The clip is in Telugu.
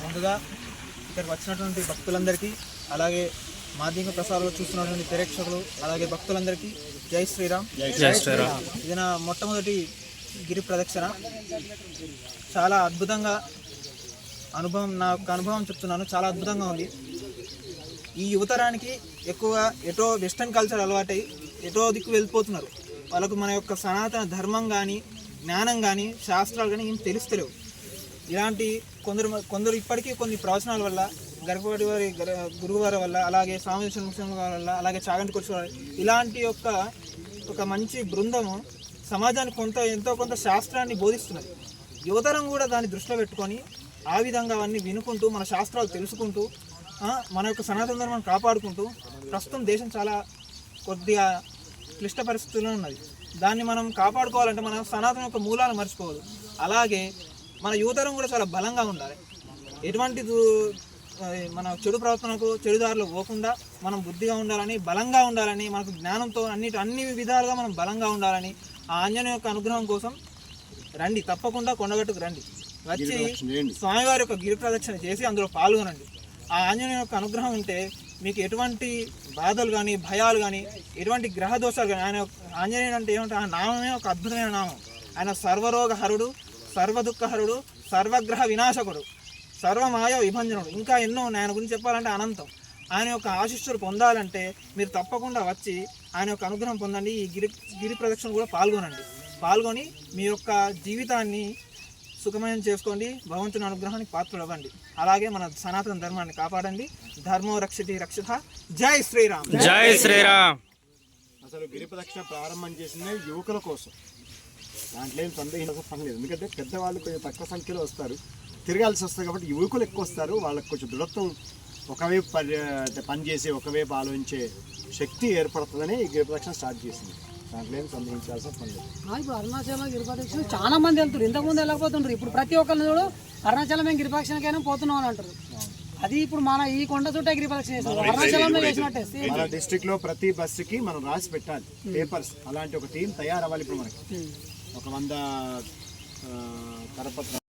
ముందుగా ఇక్కడికి వచ్చినటువంటి భక్తులందరికీ, అలాగే మాధ్యమిక ప్రసారాలు చూస్తున్నటువంటి ప్రేక్షకులు, అలాగే భక్తులందరికీ జై శ్రీరామ్. జై శ్రీరామ్. ఇది నా మొట్టమొదటి గిరి ప్రదక్షిణ. చాలా అద్భుతంగా నా యొక్క అనుభవం చెప్తున్నాను. చాలా అద్భుతంగా ఉంది. ఈ యువతరానికి ఎక్కువ ఎటో వెస్టర్న్ కల్చర్ అలవాటై ఎటో దిక్కు వెళ్ళిపోతున్నారు. వాళ్ళకు మన యొక్క సనాతన ధర్మం కానీ, జ్ఞానం కానీ, శాస్త్రాలు కానీ ఏం తెలుస్తలేవు. ఇలాంటి కొందరు ఇప్పటికీ కొన్ని ప్రవచనాల వల్ల, గర్భవతి వారి గురువుగారి వల్ల, అలాగే స్వామి ముస్లిం వల్ల, అలాగే చాగంటి కొట్టు వల్ల, ఇలాంటి ఒక మంచి బృందము సమాజానికి ఎంతో కొంత శాస్త్రాన్ని బోధిస్తున్నది. యువతరం కూడా దాన్ని దృష్టిలో పెట్టుకొని ఆ విధంగా అవన్నీ వినుకుంటూ, మన శాస్త్రాలు తెలుసుకుంటూ, మన యొక్క సనాతన ధర్మాన్ని కాపాడుకుంటూ, ప్రస్తుతం దేశం చాలా కొద్దిగా క్లిష్ట పరిస్థితుల్లో ఉన్నది. దాన్ని మనం కాపాడుకోవాలంటే మన సనాతన యొక్క మూలాలు మర్చిపోవద్దు. అలాగే మన యువతరం కూడా చాలా బలంగా ఉండాలి. ఎటువంటి మన చెడు ప్రవర్తనకు, చెడుదారులు పోకుండా మనం బుద్ధిగా ఉండాలని, బలంగా ఉండాలని, మనకు జ్ఞానంతో అన్ని విధాలుగా మనం బలంగా ఉండాలని, ఆ ఆంజనేయ యొక్క అనుగ్రహం కోసం రండి. తప్పకుండా కొండగట్టుకు రండి. వచ్చి స్వామివారి యొక్క గిరి ప్రదక్షిణ చేసి అందులో పాల్గొనండి. ఆ ఆంజనేయ యొక్క అనుగ్రహం ఉంటే మీకు ఎటువంటి బాధలు కానీ, భయాలు కానీ, ఎటువంటి గ్రహ దోషాలు కానీ, ఆంజనేయుడు అంటే ఏమంటే ఆ నామమే ఒక అద్భుతమైన నామం. ఆయన సర్వరోగ హరుడు, సర్వదుఃఖహరుడు, సర్వగ్రహ వినాశకుడు, సర్వమాయ విభంజనుడు, ఇంకా ఎన్నో ఉన్నాయి. ఆయన గురించి చెప్పాలంటే అనంతం. ఆయన యొక్క ఆశీస్సులు పొందాలంటే మీరు తప్పకుండా వచ్చి ఆయన యొక్క అనుగ్రహం పొందండి. ఈ గిరి ప్రదక్షిణ కూడా పాల్గొని మీ యొక్క జీవితాన్ని సుఖమయం చేసుకోండి. భగవంతుని అనుగ్రహానికి పాత్రలు అవ్వండి. అలాగే మన సనాతన ధర్మాన్ని కాపాడండి. ధర్మో రక్షితి రక్షిత. జై శ్రీరామ్. జై శ్రీరామ్. అసలు గిరి ప్రదక్షిణ ప్రారంభం చేసిందే యువకుల కోసం. దాంట్లో ఏం సందేహం పని లేదు. ఎందుకంటే పెద్దవాళ్ళు కొంచెం తక్కువ సంఖ్యలో వస్తారు, తిరగాల్సి వస్తుంది. కాబట్టి యువకులు ఎక్కువ వస్తారు. వాళ్ళకి కొంచెం దృఢత్వం, ఒకవైపు పనిచేసి ఒకవైపు ఆలోచించే శక్తి ఏర్పడుతుందని ఈ గిరి ప్రదక్షిణ స్టార్ట్ చేసింది. దాంట్లో ఏం సందేహించాల్సిన పని లేదు. ఇప్పుడు అరుణాచలం గిరి ప్రదక్షిణ చాలా మంది వెళ్తారు. ఇంతకుముందు వెళ్ళకపోతుంటారు. ఇప్పుడు ప్రతి ఒక్కరిని చూడు అరుణాచలం మేము గిరి ప్రదక్షిణకైనా పోతున్నాం అని అంటారు. అది ఇప్పుడు మన ఈ కొండ చుట్టూ గిరి ప్రదక్షిణ చేస్తారు. అరుణాచలంలో చేసినట్టే మన డిస్ట్రిక్ట్ లో ప్రతి బస్సుకి మనం రాసి పెట్టాలి పేపర్స్. అలాంటి ఒక టీం తయారవ్వాలి. ఇప్పుడు మనకి ఒక 100 కరపత్రాలు